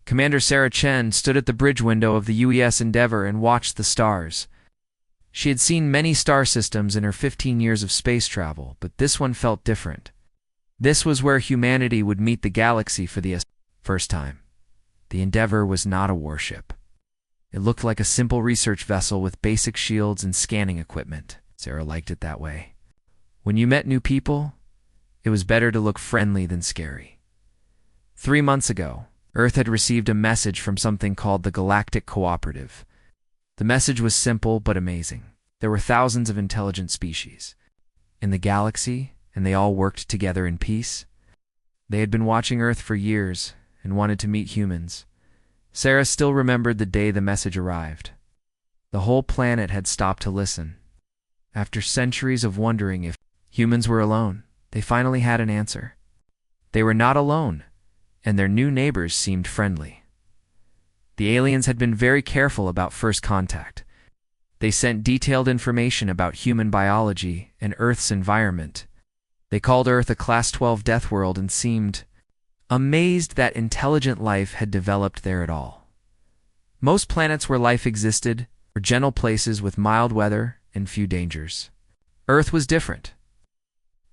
Commander Sarah Chen stood at the bridge window of the UES Endeavour and watched the stars. She had seen many star systems in her 15 years of space travel, but this one felt different. This was where humanity would meet the galaxy for the first time. The Endeavour was not a warship. It looked like a simple research vessel with basic shields and scanning equipment. Sarah liked it that way. When you met new people, it was better to look friendly than scary. 3 months ago, Earth had received a message from something called the Galactic Cooperative. The message was simple but amazing. There were thousands of intelligent species in the galaxy, and they all worked together in peace. They had been watching Earth for years and wanted to meet humans. Sarah still remembered the day the message arrived. The whole planet had stopped to listen. After centuries of wondering if humans were alone, they finally had an answer. They were not alone, and their new neighbors seemed friendly. The aliens had been very careful about first contact. They sent detailed information about human biology and Earth's environment. They called Earth a Class 12 death world and seemed amazed that intelligent life had developed there at all. Most planets where life existed were gentle places with mild weather and few dangers. Earth was different.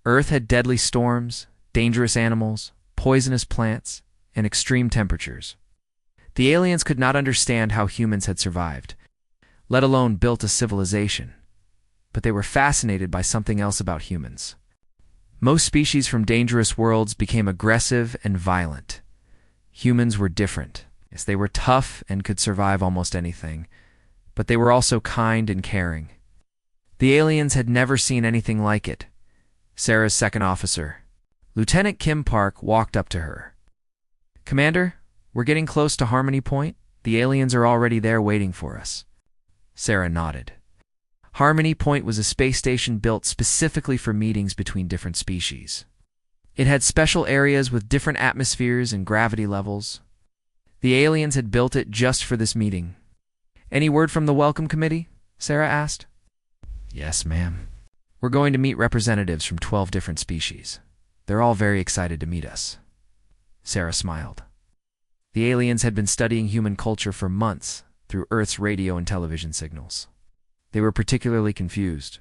Earth had deadly storms, dangerous animals, poisonous plants, and extreme temperatures. The aliens could not understand how humans had survived, let alone built a civilization. But they were fascinated by something else about humans. Most species from dangerous worlds became aggressive and violent. Humans were different. Yes, they were tough and could survive almost anything, but they were also kind and caring. The aliens had never seen anything like it. Sarah's second officer, Lieutenant Kim Park, walked up to her. "Commander, we're getting close to Harmony Point. The aliens are already there waiting for us." Sarah nodded. Harmony Point was a space station built specifically for meetings between different species. It had special areas with different atmospheres and gravity levels. The aliens had built it just for this meeting. "Any word from the Welcome Committee?" Sarah asked. "Yes, ma'am. We're going to meet representatives from 12 different species. They're all very excited to meet us." Sarah smiled. The aliens had been studying human culture for months through Earth's radio and television signals. They were particularly confused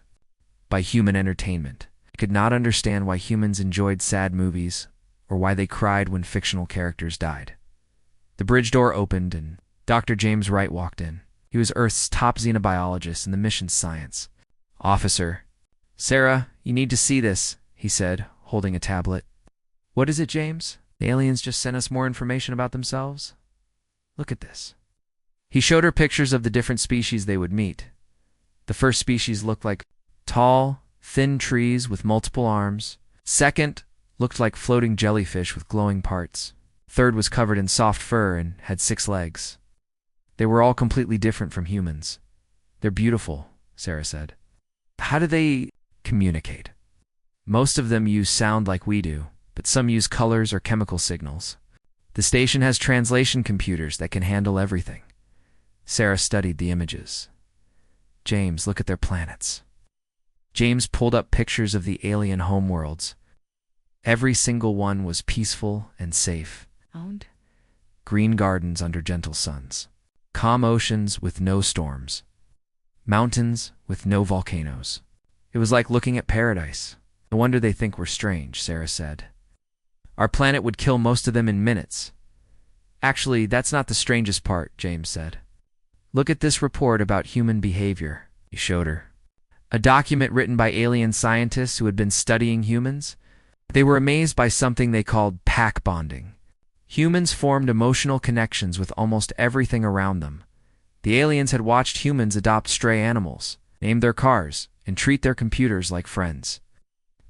by human entertainment. They could not understand why humans enjoyed sad movies or why they cried when fictional characters died. The bridge door opened and Dr. James Wright walked in. He was Earth's top xenobiologist in the mission's science. "Officer, Sarah, you need to see this," he said, holding a tablet. "What is it, James? The aliens just sent us more information about themselves? Look at this." He showed her pictures of the different species they would meet. The first species looked like tall, thin trees with multiple arms. Second looked like floating jellyfish with glowing parts. Third was covered in soft fur and had 6 legs. They were all completely different from humans. "They're beautiful," Sarah said. "How do they communicate?" "Most of them use sound like we do, but some use colors or chemical signals. The station has translation computers that can handle everything." Sarah studied the images. "James, look at their planets." James pulled up pictures of the alien homeworlds. Every single one was peaceful and safe. Green gardens under gentle suns. Calm oceans with no storms. Mountains with no volcanoes. It was like looking at paradise. "No wonder they think we're strange," Sarah said. "Our planet would kill most of them in minutes." "Actually, that's not the strangest part," James said. "Look at this report about human behavior." He showed her a document written by alien scientists who had been studying humans. They were amazed by something they called pack bonding. Humans formed emotional connections with almost everything around them. The aliens had watched humans adopt stray animals, name their cars, and treat their computers like friends.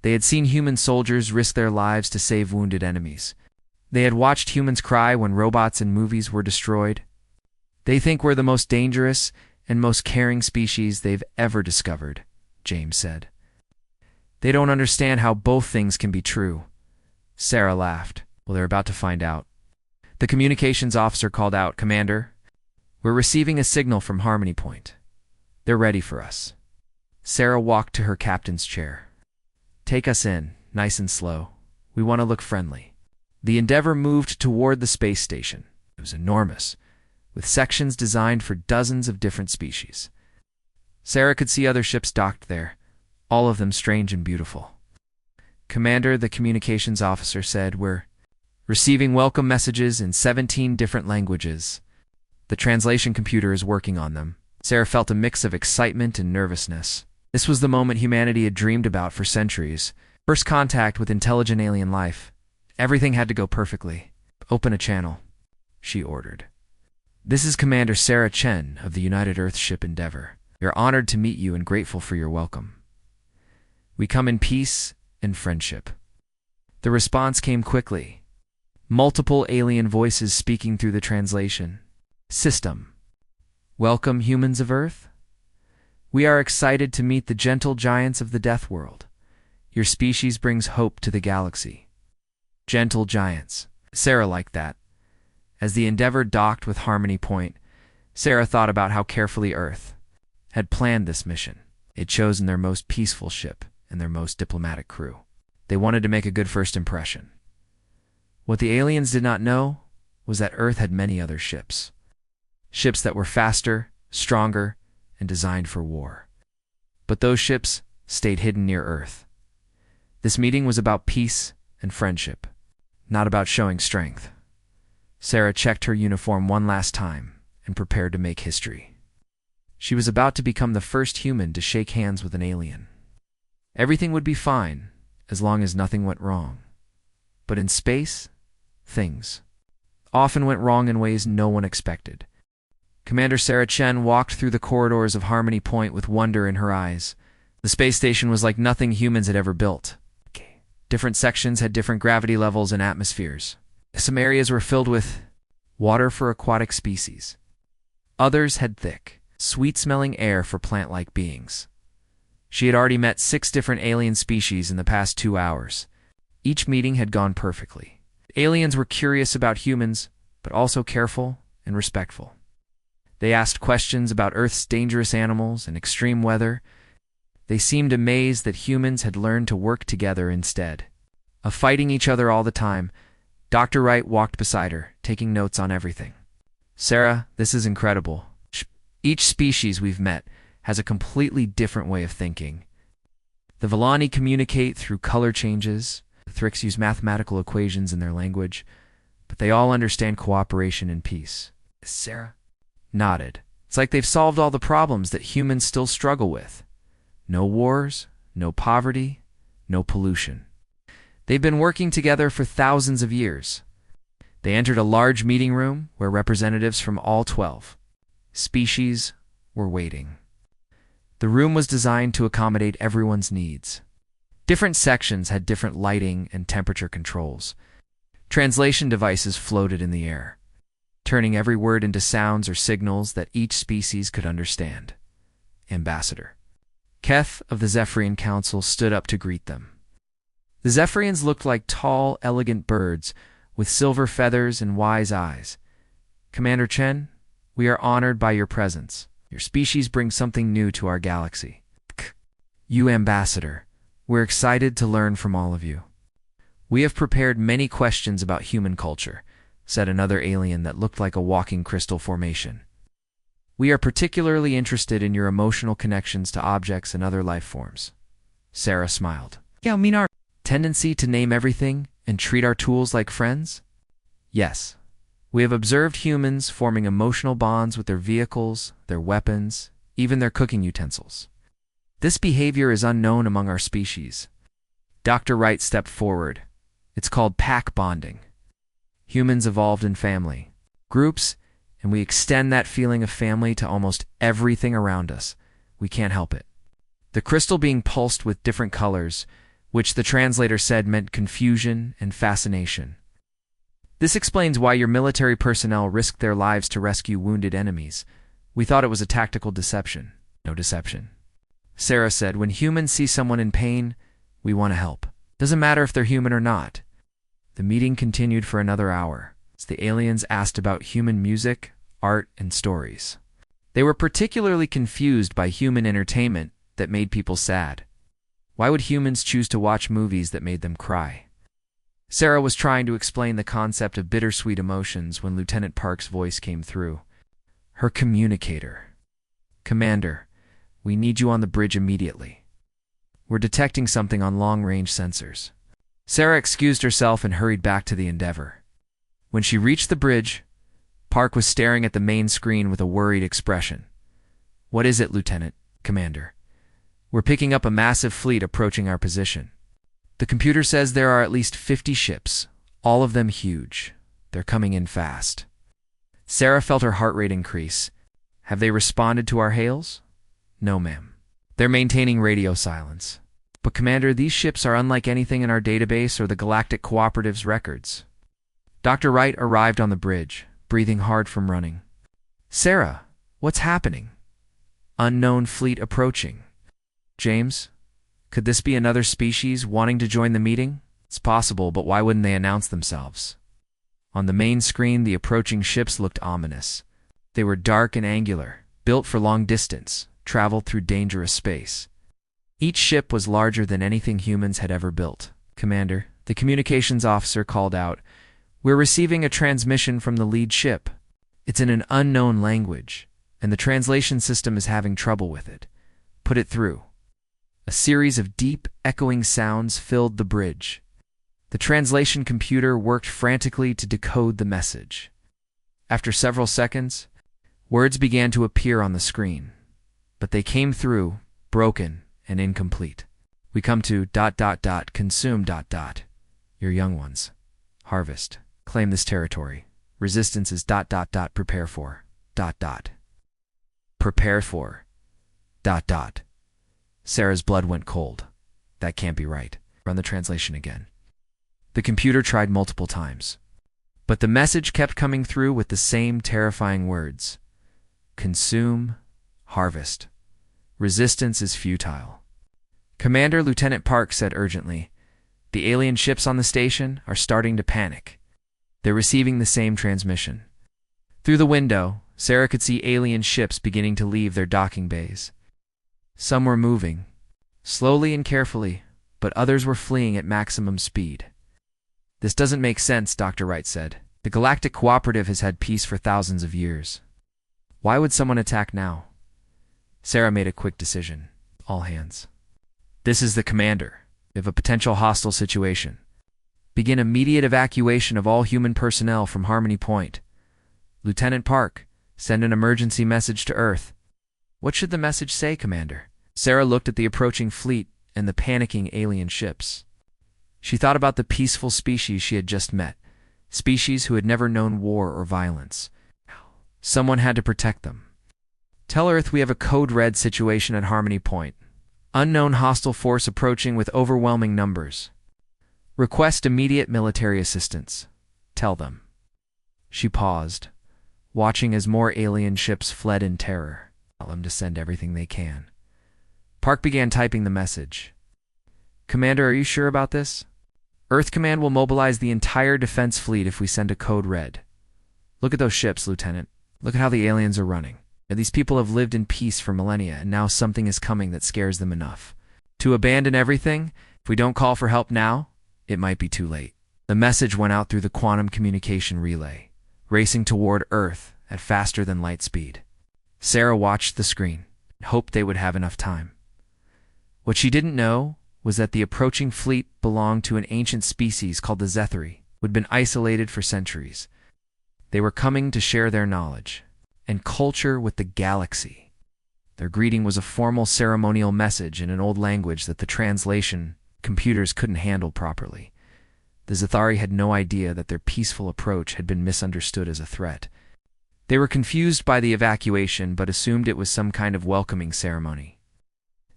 They had seen human soldiers risk their lives to save wounded enemies. They had watched humans cry when robots in movies were destroyed. "They think we're the most dangerous and most caring species they've ever discovered," James said. "They don't understand how both things can be true." Sarah laughed. "Well, they're about to find out." The communications officer called out, "Commander, we're receiving a signal from Harmony Point. They're ready for us." Sarah walked to her captain's chair. "Take us in, nice and slow. We want to look friendly." The Endeavour moved toward the space station. was enormous, with sections designed for dozens of different species. Sarah could see other ships docked there, all of them strange and beautiful. "Commander," the communications officer said, "we're receiving welcome messages in 17 different languages. The translation computer is working on them." Sarah felt a mix of excitement and nervousness. This was the moment humanity had dreamed about for centuries. First contact with intelligent alien life. Everything had to go perfectly. "Open a channel," she ordered. "This is Commander Sarah Chen of the United Earth ship Endeavor. We are honored to meet you and grateful for your welcome. We come in peace and friendship." The response came quickly. Multiple alien voices speaking through the translation system. "Welcome, humans of Earth. We are excited to meet the gentle giants of the Death World. Your species brings hope to the galaxy." Gentle giants. Sarah liked that. As the Endeavor docked with Harmony Point, Sarah thought about how carefully Earth had planned this mission. They'd chosen their most peaceful ship and their most diplomatic crew. They wanted to make a good first impression. What the aliens did not know was that Earth had many other ships. Ships that were faster, stronger, and designed for war. But those ships stayed hidden near Earth. This meeting was about peace and friendship, not about showing strength. Sarah checked her uniform one last time and prepared to make history. She was about to become the first human to shake hands with an alien. Everything would be fine as long as nothing went wrong. But in space, things often went wrong in ways no one expected. Commander Sarah Chen walked through the corridors of Harmony Point with wonder in her eyes. The space station was like nothing humans had ever built. Different sections had different gravity levels and atmospheres. Some areas were filled with water for aquatic species. Others had thick, sweet-smelling air for plant-like beings. She had already met 6 different alien species in the past 2 hours. Each meeting had gone perfectly. Aliens were curious about humans, but also careful and respectful. They asked questions about Earth's dangerous animals and extreme weather. They seemed amazed that humans had learned to work together instead of fighting each other all the time. Dr. Wright walked beside her, taking notes on everything. "Sarah, this is incredible. Each species we've met has a completely different way of thinking. The Villani communicate through color changes. The Thrix use mathematical equations in their language, but they all understand cooperation and peace." Sarah nodded. "It's like they've solved all the problems that humans still struggle with. No wars, no poverty, no pollution. They've been working together for thousands of years." They entered a large meeting room where representatives from all 12 species were waiting. The room was designed to accommodate everyone's needs. Different sections had different lighting and temperature controls. Translation devices floated in the air, turning every word into sounds or signals that each species could understand. Ambassador Keth of the Zephyrian Council stood up to greet them. The Zephyrians looked like tall, elegant birds with silver feathers and wise eyes. "Commander Chen, we are honored by your presence. Your species brings something new to our galaxy." "You, Ambassador, we're excited to learn from all of you. We have prepared many questions about human culture," said another alien that looked like a walking crystal formation. "We are particularly interested in your emotional connections to objects and other life forms." Sarah smiled. "Yeah, I mean our tendency to name everything and treat our tools like friends? Yes. We have observed humans forming emotional bonds with their vehicles, their weapons, even their cooking utensils. This behavior is unknown among our species." Dr. Wright stepped forward. "It's called pack bonding. Humans evolved in family groups, and we extend that feeling of family to almost everything around us. We can't help it." The crystal being pulsed with different colors, which the translator said meant confusion and fascination. "This explains why your military personnel risked their lives to rescue wounded enemies. We thought it was a tactical deception." "No deception," Sarah said. "When humans see someone in pain, we want to help. Doesn't matter if they're human or not." The meeting continued for another hour as the aliens asked about human music, art, and stories. They were particularly confused by human entertainment that made people sad. Why would humans choose to watch movies that made them cry? Sarah was trying to explain the concept of bittersweet emotions when Lieutenant Park's voice came through. Her communicator. Commander, we need you on the bridge immediately. We're detecting something on long-range sensors. Sarah excused herself and hurried back to the Endeavor. When she reached the bridge, Park was staring at the main screen with a worried expression. What is it, Lieutenant? Commander. We're picking up a massive fleet approaching our position. The computer says there are at least 50 ships, all of them huge. They're coming in fast. Sarah felt her heart rate increase. Have they responded to our hails? No, ma'am. They're maintaining radio silence. But, Commander, these ships are unlike anything in our database or the Galactic Cooperative's records. Dr. Wright arrived on the bridge, breathing hard from running. Sarah, what's happening? Unknown fleet approaching. James, could this be another species wanting to join the meeting? It's possible, but why wouldn't they announce themselves? On the main screen, the approaching ships looked ominous. They were dark and angular, built for long distance, traveled through dangerous space. Each ship was larger than anything humans had ever built. Commander, the communications officer called out, We're receiving a transmission from the lead ship. It's in an unknown language, and the translation system is having trouble with it. Put it through. A series of deep, echoing sounds filled the bridge. The translation computer worked frantically to decode the message. After several seconds, words began to appear on the screen, but they came through, broken and incomplete. We come to ... consume ... your young ones. Harvest. Claim this territory. Resistance is ... prepare for ... prepare for ... Sarah's blood went cold. That can't be right. Run the translation again. The computer tried multiple times, but the message kept coming through with the same terrifying words. Consume, harvest. Resistance is futile. Commander, Lieutenant Park said urgently, the alien ships on the station are starting to panic. They're receiving the same transmission. Through the window, Sarah could see alien ships beginning to leave their docking bays. Some were moving, slowly and carefully, but others were fleeing at maximum speed. This doesn't make sense, Dr. Wright said. The Galactic Cooperative has had peace for thousands of years. Why would someone attack now? Sarah made a quick decision. All hands. This is the commander. We have a potential hostile situation. Begin immediate evacuation of all human personnel from Harmony Point. Lieutenant Park, send an emergency message to Earth. What should the message say, Commander? Sarah looked at the approaching fleet and the panicking alien ships. She thought about the peaceful species she had just met, species who had never known war or violence. Someone had to protect them. Tell Earth we have a code red situation at Harmony Point. Unknown hostile force approaching with overwhelming numbers. Request immediate military assistance. Tell them. She paused, watching as more alien ships fled in terror. Tell them to send everything they can. Park began typing the message. Commander, are you sure about this? Earth Command will mobilize the entire defense fleet if we send a code red. Look at those ships, Lieutenant. Look at how the aliens are running. These people have lived in peace for millennia, and now something is coming that scares them enough. To abandon everything, if we don't call for help now, it might be too late. The message went out through the quantum communication relay, racing toward Earth at faster than light speed. Sarah watched the screen and hoped they would have enough time. What she didn't know was that the approaching fleet belonged to an ancient species called the Zethari, who had been isolated for centuries. They were coming to share their knowledge and culture with the galaxy. Their greeting was a formal ceremonial message in an old language that the translation computers couldn't handle properly. The Zethari had no idea that their peaceful approach had been misunderstood as a threat. They were confused by the evacuation but assumed it was some kind of welcoming ceremony.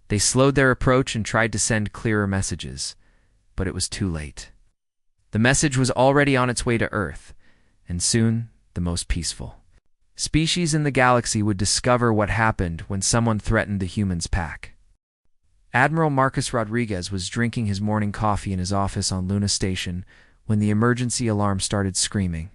They slowed their approach and tried to send clearer messages, but it was too late. The message was already on its way to Earth, and soon the most peaceful. Species in the galaxy would discover what happened when someone threatened the humans' pack. Admiral Marcus Rodriguez was drinking his morning coffee in his office on Luna Station when the emergency alarm started screaming.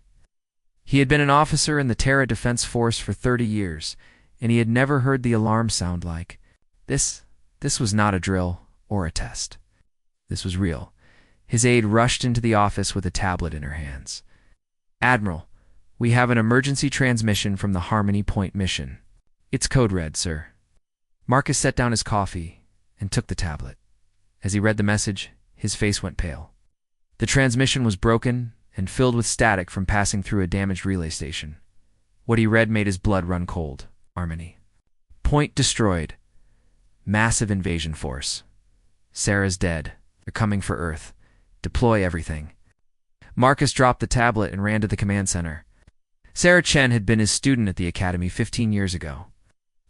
He had been an officer in the Terra Defense Force for 30 years, and he had never heard the alarm sound like this. This was not a drill or a test. This was real. His aide rushed into the office with a tablet in her hands. "Admiral, we have an emergency transmission from the Harmony Point mission. It's code red, sir." Marcus set down his coffee and took the tablet. As he read the message, his face went pale. The transmission was broken and filled with static from passing through a damaged relay station. What he read made his blood run cold. Harmony Point destroyed. Massive invasion force. Sarah's dead. They're coming for Earth. Deploy everything. Marcus dropped the tablet and ran to the command center. Sarah Chen had been his student at the academy 15 years ago.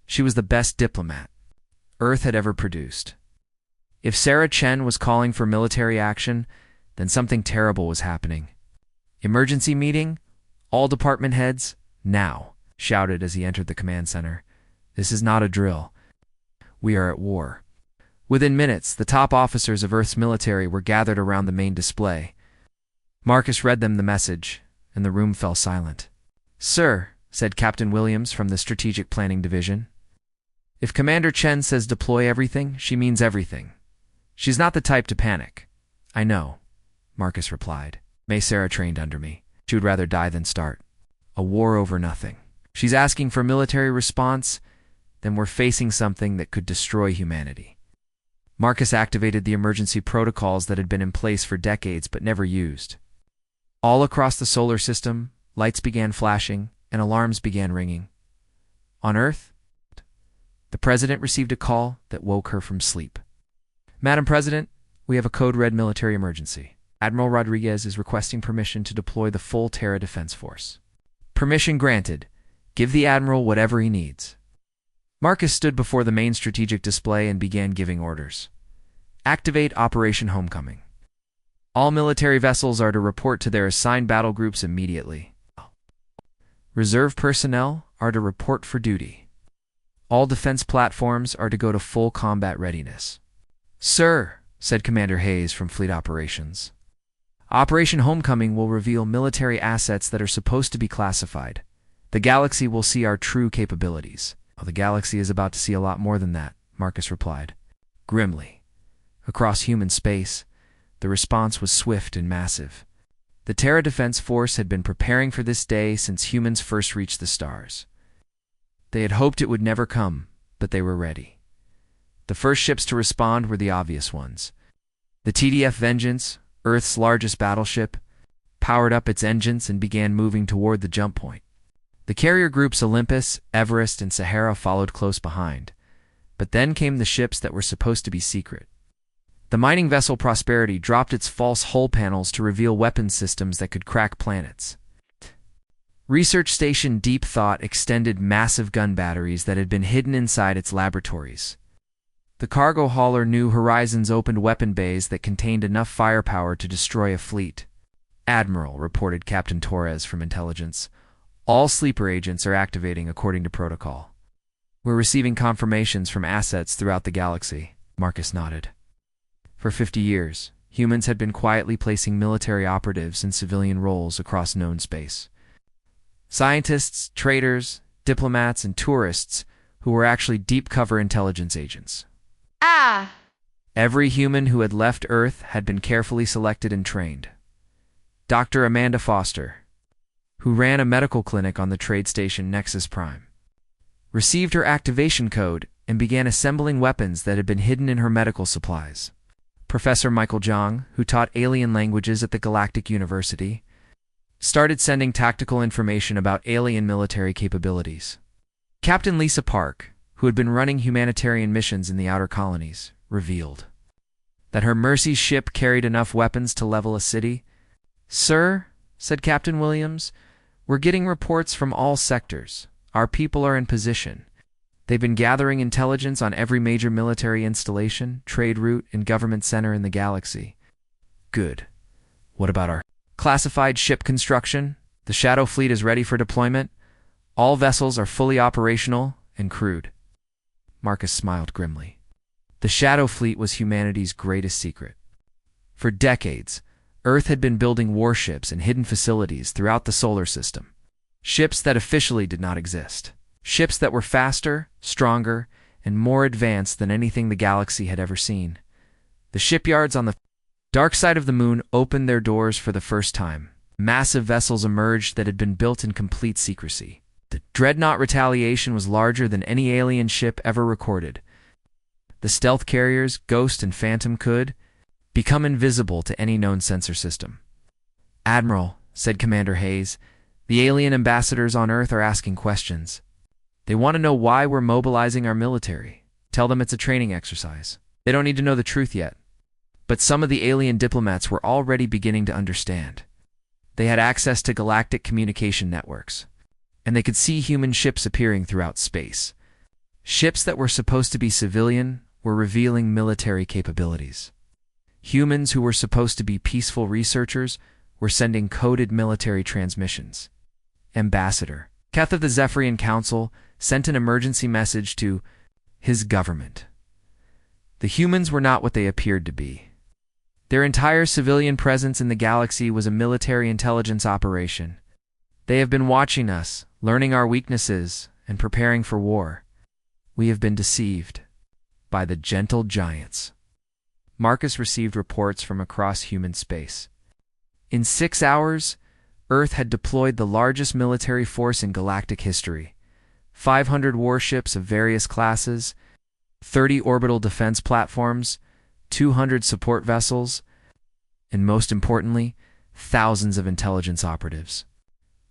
She was the best diplomat Earth had ever produced. If Sarah Chen was calling for military action, then something terrible was happening. "Emergency meeting? All department heads, now," shouted as he entered the command center. "This is not a drill. We are at war." Within minutes, the top officers of Earth's military were gathered around the main display. Marcus read them the message, and the room fell silent. "Sir," said Captain Williams from the Strategic Planning Division, "if Commander Chen says deploy everything, she means everything. She's not the type to panic." "I know," Marcus replied. "May Sarah trained under me. She would rather die than start. A war over nothing. She's asking for military response, then we're facing something that could destroy humanity." Marcus activated the emergency protocols that had been in place for decades but never used. All across the solar system, lights began flashing and alarms began ringing. On Earth, the President received a call that woke her from sleep. "Madam President, we have a code red military emergency. Admiral Rodriguez is requesting permission to deploy the full Terra Defense Force." "Permission granted. Give the Admiral whatever he needs." Marcus stood before the main strategic display and began giving orders. "Activate Operation Homecoming. All military vessels are to report to their assigned battle groups immediately. Reserve personnel are to report for duty. All defense platforms are to go to full combat readiness." "Sir," said Commander Hayes from Fleet Operations, "Operation Homecoming will reveal military assets that are supposed to be classified. The galaxy will see our true capabilities." "Well, the galaxy is about to see a lot more than that," Marcus replied, grimly. Across human space, the response was swift and massive. The Terra Defense Force had been preparing for this day since humans first reached the stars. They had hoped it would never come, but they were ready. The first ships to respond were the obvious ones. The TDF Vengeance, Earth's largest battleship, powered up its engines and began moving toward the jump point. The carrier groups Olympus, Everest, and Sahara followed close behind. But then came the ships that were supposed to be secret. The mining vessel Prosperity dropped its false hull panels to reveal weapons systems that could crack planets. Research Station Deep Thought extended massive gun batteries that had been hidden inside its laboratories. The cargo hauler New Horizons opened weapon bays that contained enough firepower to destroy a fleet. "Admiral," reported Captain Torres from Intelligence, "all sleeper agents are activating according to protocol. We're receiving confirmations from assets throughout the galaxy." Marcus nodded. For 50 years, humans had been quietly placing military operatives in civilian roles across known space. Scientists, traders, diplomats, and tourists who were actually deep cover intelligence agents. Every human who had left Earth had been carefully selected and trained. Dr. Amanda Foster, who ran a medical clinic on the trade station Nexus Prime, received her activation code and began assembling weapons that had been hidden in her medical supplies. Professor Michael Zhang, who taught alien languages at the Galactic University, started sending tactical information about alien military capabilities. Captain Lisa Park, who had been running humanitarian missions in the outer colonies, revealed that her Mercy's ship carried enough weapons to level a city. "Sir," said Captain Williams, "we're getting reports from all sectors. Our people are in position. They've been gathering intelligence on every major military installation, trade route, and government center in the galaxy." "Good. What about our classified ship construction? The Shadow Fleet is ready for deployment. All vessels are fully operational and crewed." Marcus smiled grimly. The Shadow Fleet was humanity's greatest secret. For decades, Earth had been building warships and hidden facilities throughout the solar system. Ships that officially did not exist. Ships that were faster, stronger, and more advanced than anything the galaxy had ever seen. The shipyards on the Dark side of the moon opened their doors for the first time. Massive vessels emerged that had been built in complete secrecy. The dreadnought Retaliation was larger than any alien ship ever recorded. The stealth carriers, Ghost and Phantom, could become invisible to any known sensor system. "Admiral," said Commander Hayes, "the alien ambassadors on Earth are asking questions. They want to know why we're mobilizing our military. Tell them it's a training exercise. They don't need to know the truth yet." But some of the alien diplomats were already beginning to understand. They had access to galactic communication networks, and they could see human ships appearing throughout space. Ships that were supposed to be civilian were revealing military capabilities. Humans who were supposed to be peaceful researchers were sending coded military transmissions. Ambassador Keth of the Zephyrian Council sent an emergency message to his government. The humans were not what they appeared to be. Their entire civilian presence in the galaxy was a military intelligence operation. They have been watching us, learning our weaknesses, and preparing for war. We have been deceived by the gentle giants. Marcus received reports from across human space. In 6 hours, Earth had deployed the largest military force in galactic history. 500 warships of various classes, 30 orbital defense platforms, 200 support vessels, and most importantly, thousands of intelligence operatives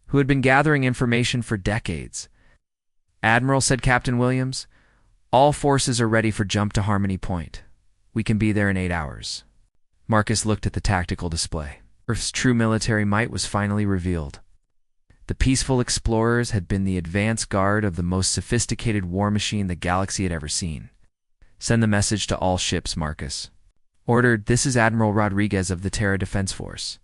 who had been gathering information for decades. "Admiral," said Captain Williams, "all forces are ready for jump to Harmony Point. We can be there in 8 hours." Marcus looked at the tactical display. Earth's true military might was finally revealed. The peaceful explorers had been the advance guard of the most sophisticated war machine the galaxy had ever seen. "Send the message to all ships," Marcus ordered. "This is Admiral Rodriguez of the Terra Defense Force.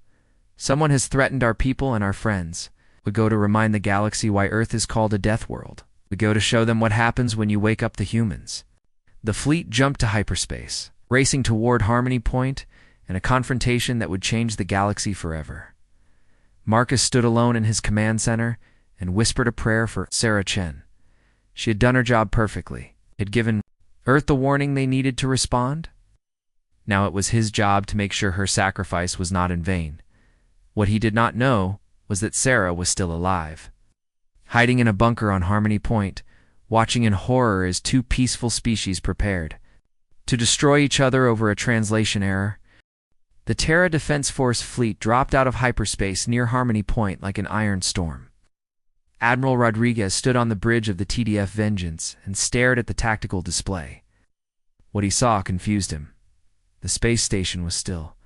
Someone has threatened our people and our friends. We go to remind the galaxy why Earth is called a death world. We go to show them what happens when you wake up the humans." The fleet jumped to hyperspace, racing toward Harmony Point and a confrontation that would change the galaxy forever. Marcus stood alone in his command center and whispered a prayer for Sarah Chen. She had done her job perfectly. Had given Earth the warning they needed to respond. Now it was his job to make sure her sacrifice was not in vain. What he did not know was that Sarah was still alive, hiding in a bunker on Harmony Point, watching in horror as two peaceful species prepared to destroy each other over a translation error. The Terra Defense Force fleet dropped out of hyperspace near Harmony Point like an iron storm. Admiral Rodriguez stood on the bridge of the TDF Vengeance and stared at the tactical display. What he saw confused him. The space station was still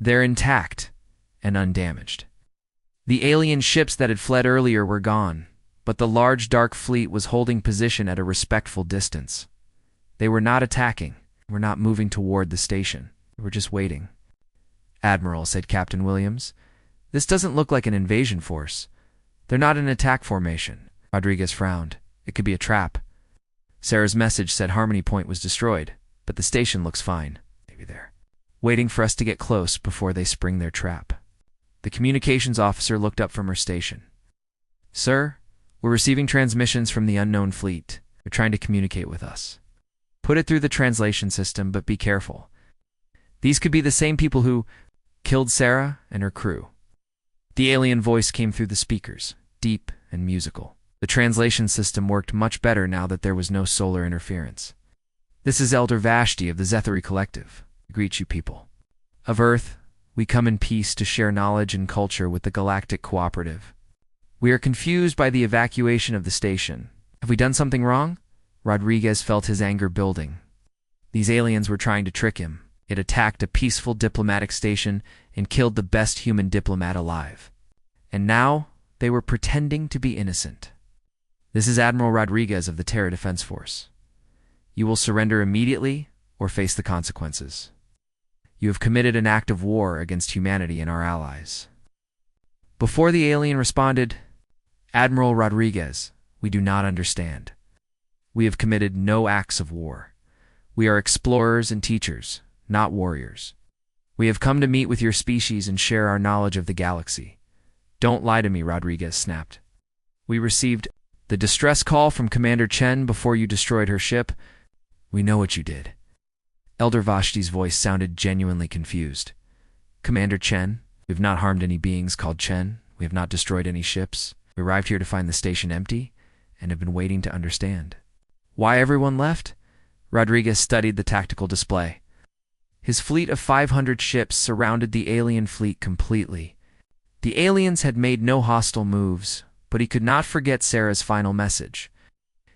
there, intact and undamaged. The alien ships that had fled earlier were gone, but the large dark fleet was holding position at a respectful distance. They were not attacking, were not moving toward the station. They were just waiting. "Admiral," said Captain Williams, "this doesn't look like an invasion force. They're not in attack formation." Rodriguez frowned. "It could be a trap." Sarah's message said Harmony Point was destroyed, but the station looks fine. Maybe they're waiting for us to get close before they spring their trap. The communications officer looked up from her station. "Sir, we're receiving transmissions from the unknown fleet. They're trying to communicate with us. Put it through the translation system, but be careful. These could be the same people who killed Sarah and her crew." The alien voice came through the speakers, deep and musical. The translation system worked much better now that there was no solar interference. "This is Elder Vashti of the Zethari Collective. I greet you people. Of Earth, we come in peace to share knowledge and culture with the Galactic Cooperative. We are confused by the evacuation of the station. Have we done something wrong?" Rodriguez felt his anger building. These aliens were trying to trick him. It attacked a peaceful diplomatic station and killed the best human diplomat alive. And now they were pretending to be innocent. "This is Admiral Rodriguez of the Terra Defense Force. You will surrender immediately or face the consequences. You have committed an act of war against humanity and our allies." Before the alien responded, "Admiral Rodriguez, we do not understand. We have committed no acts of war. We are explorers and teachers, not warriors. We have come to meet with your species and share our knowledge of the galaxy." "Don't lie to me," Rodriguez snapped. "We received the distress call from Commander Chen before you destroyed her ship. We know what you did. Elder Vashti's voice sounded genuinely confused. Commander Chen, we have not harmed any beings called Chen. We have not destroyed any ships. We arrived here to find the station empty and have been waiting to understand. Why everyone left? Rodriguez studied the tactical display. His fleet of 500 ships surrounded the alien fleet completely. The aliens had made no hostile moves, but he could not forget Sarah's final message.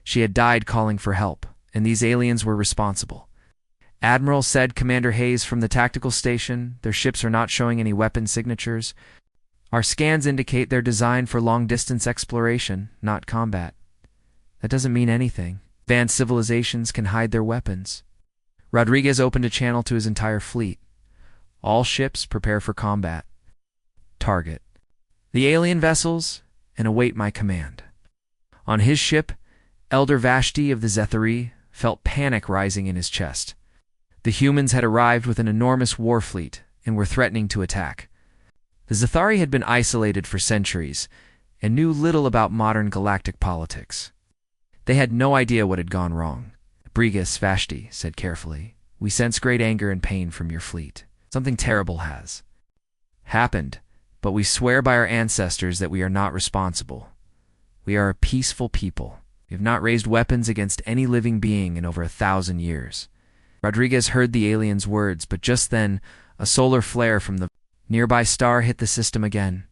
She had died calling for help, and these aliens were responsible. Admiral, said Commander Hayes from the tactical station, their ships are not showing any weapon signatures. Our scans indicate they're designed for long-distance exploration, not combat. That doesn't mean anything. Advanced civilizations can hide their weapons. Rodriguez opened a channel to his entire fleet. All ships prepare for combat. Target the alien vessels and await my command. On his ship, Elder Vashti of the Zethari felt panic rising in his chest. The humans had arrived with an enormous war fleet and were threatening to attack. The Zethari had been isolated for centuries and knew little about modern galactic politics. They had no idea what had gone wrong. Rodriguez, Vashti said carefully, we sense great anger and pain from your fleet. Something terrible has happened, but we swear by our ancestors that we are not responsible. We are a peaceful people. We have not raised weapons against any living being in over 1,000 years. Rodriguez heard the alien's words, but just then, a solar flare from the nearby star hit the system again.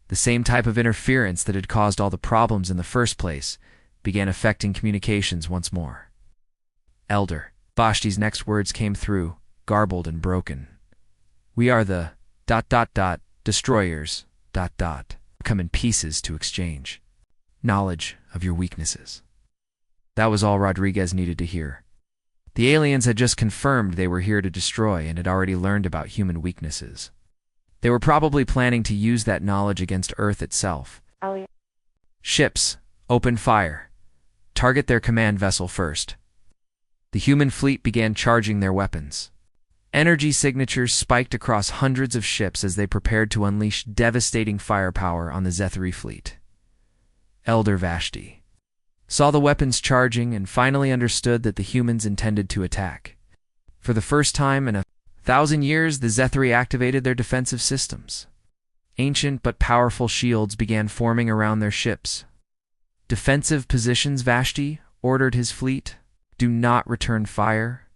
The same type of interference that had caused all the problems in the first place began affecting communications once more. Elder Vashti's next words came through, garbled and broken. We are the ... destroyers ... come in pieces to exchange knowledge of your weaknesses. That was all Rodriguez needed to hear. The aliens had just confirmed they were here to destroy and had already learned about human weaknesses. They were probably planning to use that knowledge against Earth itself. Ships, open fire. Target their command vessel first. The human fleet began charging their weapons. Energy signatures spiked across hundreds of ships as they prepared to unleash devastating firepower on the Zethari fleet. Elder Vashti saw the weapons charging and finally understood that the humans intended to attack. For the first time in 1,000 years, the Zethari activated their defensive systems. Ancient but powerful shields began forming around their ships. Defensive positions, Vashti ordered his fleet. Do not return fire.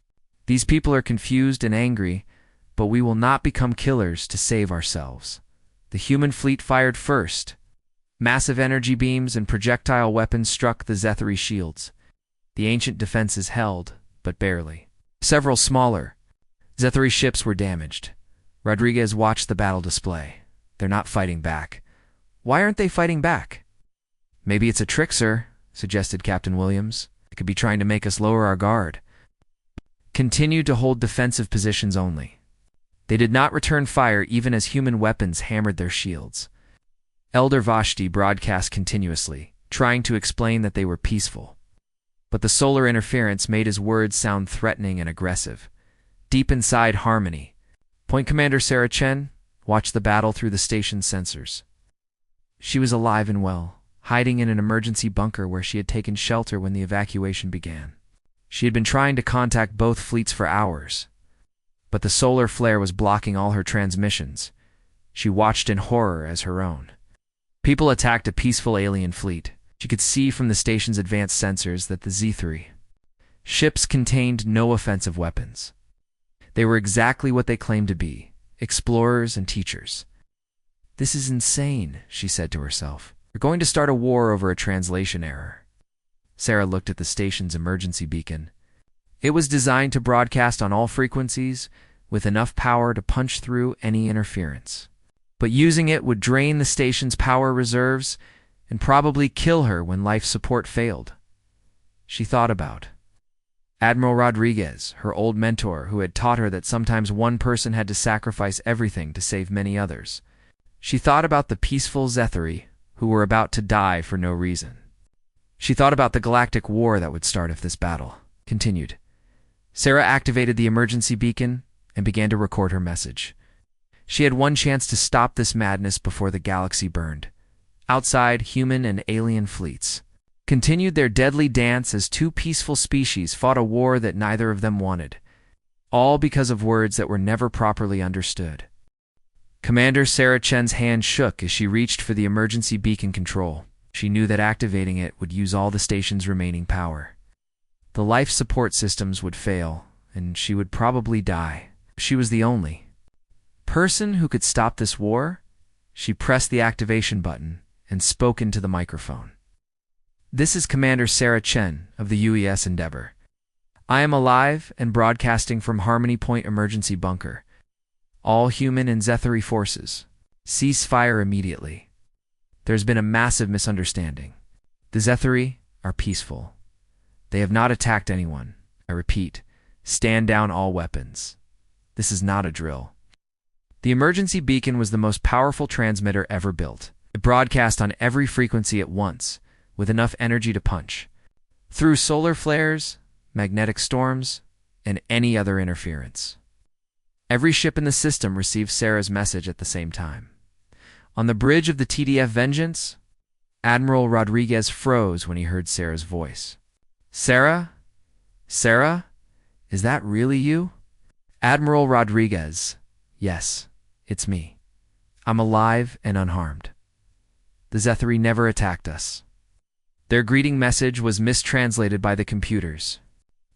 These people are confused and angry, but we will not become killers to save ourselves. The human fleet fired first. Massive energy beams and projectile weapons struck the Zethari shields. The ancient defenses held, but barely. Several smaller Zethari ships were damaged. Rodriguez watched the battle display. They're not fighting back. Why aren't they fighting back? Maybe it's a trick, sir, suggested Captain Williams. It could be trying to make us lower our guard. Continued to hold defensive positions only. They did not return fire even as human weapons hammered their shields. Elder Vashti broadcast continuously, trying to explain that they were peaceful. But the solar interference made his words sound threatening and aggressive. Deep inside Harmony, Point Commander Sarah Chen watched the battle through the station's sensors. She was alive and well, hiding in an emergency bunker where she had taken shelter when the evacuation began. She had been trying to contact both fleets for hours, but the solar flare was blocking all her transmissions. She watched in horror as her own people attacked a peaceful alien fleet. She could see from the station's advanced sensors that the Z3 ships contained no offensive weapons. They were exactly what they claimed to be, explorers and teachers. This is insane, she said to herself. We're going to start a war over a translation error. Sarah looked at the station's emergency beacon. It was designed to broadcast on all frequencies with enough power to punch through any interference. But using it would drain the station's power reserves and probably kill her when life support failed. She thought about Admiral Rodriguez, her old mentor, who had taught her that sometimes one person had to sacrifice everything to save many others. She thought about the peaceful Zethari, who were about to die for no reason. She thought about the galactic war that would start if this battle continued. Sarah activated the emergency beacon and began to record her message. She had one chance to stop this madness before the galaxy burned. Outside, human and alien fleets continued their deadly dance as two peaceful species fought a war that neither of them wanted. all because of words that were never properly understood. Commander Sarah Chen's hand shook as she reached for the emergency beacon control. She knew that activating it would use all the station's remaining power. The life support systems would fail, and she would probably die. She was the only person who could stop this war. She pressed the activation button and spoke into the microphone. "This is Commander Sarah Chen of the UES Endeavor. I am alive and broadcasting from Harmony Point Emergency Bunker. All human and Zethari forces, cease fire immediately. There's been a massive misunderstanding. The Zethari are peaceful. They have not attacked anyone. I repeat, stand down all weapons. This is not a drill." The emergency beacon was the most powerful transmitter ever built. It broadcast on every frequency at once, with enough energy to punch through solar flares, magnetic storms, and any other interference. Every ship in the system received Sarah's message at the same time. On the bridge of the TDF Vengeance, Admiral Rodriguez froze when he heard Sarah's voice. "Sarah? Sarah? Is that really you?" "Admiral Rodriguez. Yes, it's me. I'm alive and unharmed. The Zethari never attacked us." Their greeting message was mistranslated by the computers.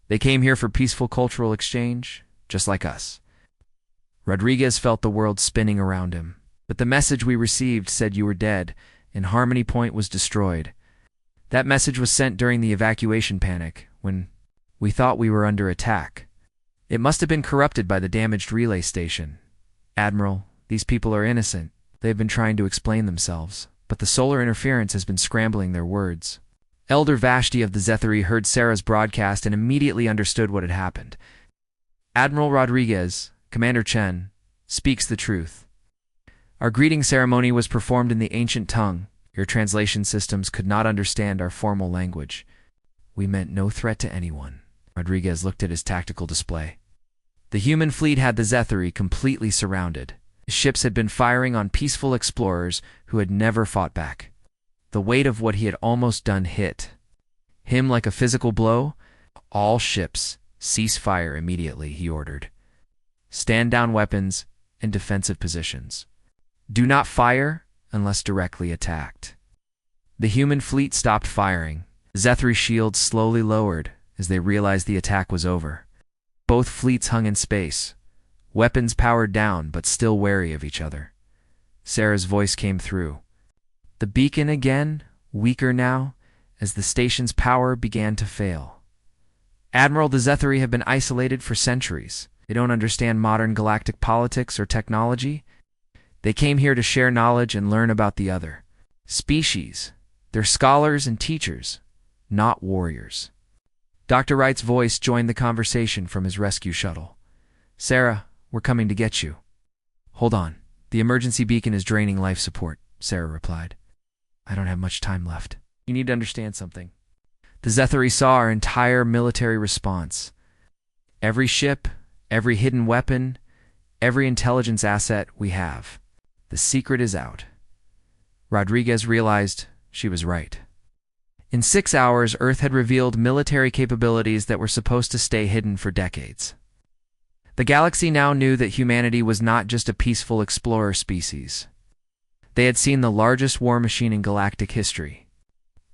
"They came here for peaceful cultural exchange, just like us." Rodriguez felt the world spinning around him. "But the message we received said you were dead, and Harmony Point was destroyed. That message was sent during the evacuation panic, when we thought we were under attack. It must have been corrupted by the damaged relay station. Admiral, these people are innocent. They've been trying to explain themselves, but the solar interference has been scrambling their words." Elder Vashti of the Zethari heard Sarah's broadcast and immediately understood what had happened. "Admiral Rodriguez, Commander Chen, speaks the truth. Our greeting ceremony was performed in the ancient tongue. Your translation systems could not understand our formal language. We meant no threat to anyone." Rodriguez looked at his tactical display. The human fleet had the Zethari completely surrounded. The ships had been firing on peaceful explorers who had never fought back. The weight of what he had almost done hit him like a physical blow. "All ships, cease fire immediately," he ordered. "Stand down weapons in defensive positions. Do not fire unless directly attacked." The human fleet stopped firing. Zethari shields slowly lowered as they realized the attack was over. Both fleets hung in space, weapons powered down but still wary of each other. Sarah's voice came through. The beacon again, weaker now, as the station's power began to fail. "Admiral, the Zethari have been isolated for centuries. They don't understand modern galactic politics or technology. They came here to share knowledge and learn about the other species. They're scholars and teachers, not warriors." Dr. Wright's voice joined the conversation from his rescue shuttle. "Sarah, we're coming to get you." "Hold on. The emergency beacon is draining life support," Sarah replied. "I don't have much time left. You need to understand something. The Zethari saw our entire military response. Every ship, every hidden weapon, every intelligence asset we have. The secret is out." Rodriguez realized she was right. In 6 hours, Earth had revealed military capabilities that were supposed to stay hidden for decades. The galaxy now knew that humanity was not just a peaceful explorer species. They had seen the largest war machine in galactic history.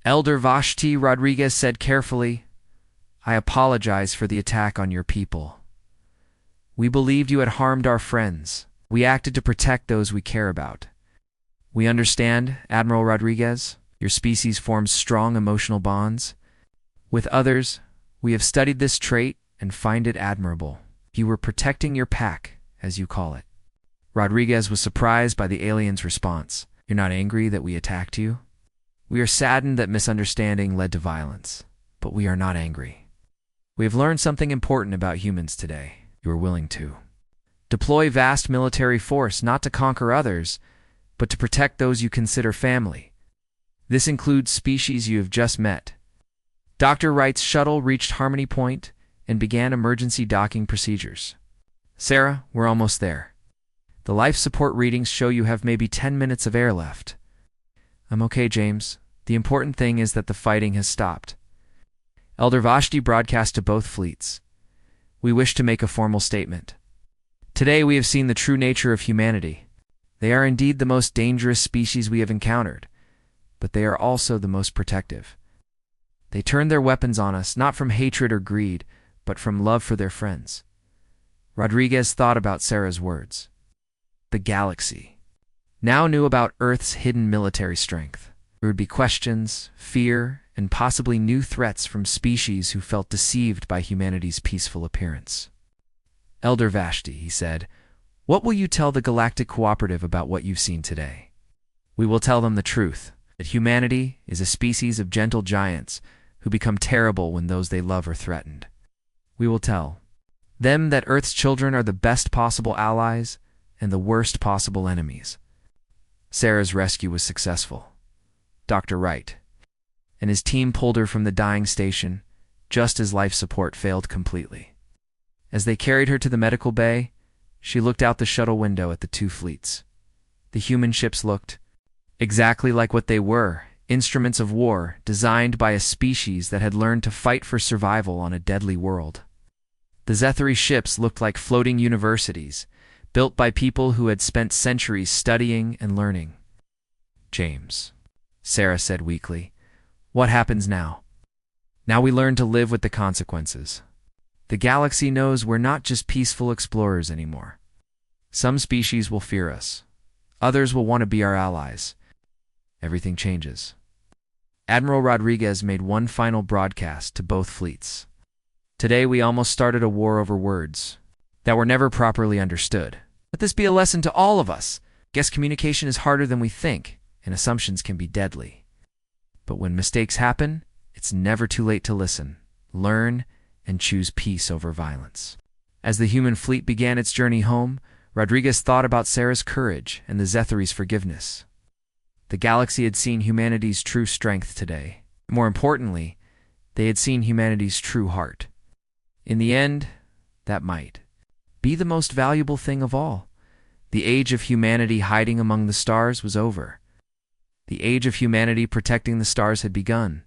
Elder Vashti Rodriguez said carefully, "I apologize for the attack on your people. We believed you had harmed our friends. We acted to protect those we care about. We understand, Admiral Rodriguez, your species forms strong emotional bonds. With others, we have studied this trait and find it admirable. You were protecting your pack, as you call it." Rodriguez was surprised by the alien's response. "You're not angry that we attacked you? We are saddened that misunderstanding led to violence, but we are not angry. We have learned something important about humans today. You are willing to deploy vast military force not to conquer others, but to protect those you consider family. This includes species you have just met." Dr. Wright's shuttle reached Harmony Point and began emergency docking procedures. "Sarah, we're almost there. The life support readings show you have maybe 10 minutes of air left." "I'm okay, James. The important thing is that the fighting has stopped." Elder Vashti broadcast to both fleets. we wish to make a formal statement. Today we have seen the true nature of humanity. They are indeed the most dangerous species we have encountered, but they are also the most protective. They turn their weapons on us not from hatred or greed, but from love for their friends. Rodriguez thought about Sarah's words. The galaxy now knew about Earth's hidden military strength. There would be questions, fear, and possibly new threats from species who felt deceived by humanity's peaceful appearance. Elder Vashti, he said, what will you tell the Galactic Cooperative about what you've seen today? We will tell them the truth, that humanity is a species of gentle giants who become terrible when those they love are threatened. We will tell them that Earth's children are the best possible allies and the worst possible enemies. Sarah's rescue was successful. Dr. Wright and his team pulled her from the dying station, just as life support failed completely. As they carried her to the medical bay, she looked out the shuttle window at the two fleets. The human ships looked exactly like what they were, instruments of war designed by a species that had learned to fight for survival on a deadly world. The Zethari ships looked like floating universities, built by people who had spent centuries studying and learning. James, Sarah said weakly, what happens now? Now we learn to live with the consequences. The galaxy knows we're not just peaceful explorers anymore. Some species will fear us. Others will want to be our allies. Everything changes. Admiral Rodriguez made one final broadcast to both fleets. Today we almost started a war over words that were never properly understood. Let this be a lesson to all of us. Guess communication is harder than we think, and assumptions can be deadly. But when mistakes happen, it's never too late to listen, learn, and choose peace over violence. As the human fleet began its journey home, Rodriguez thought about Sarah's courage and the Zethari's forgiveness. The galaxy had seen humanity's true strength today. More importantly, they had seen humanity's true heart. In the end, that might be the most valuable thing of all. The age of humanity hiding among the stars was over. The age of humanity protecting the stars had begun.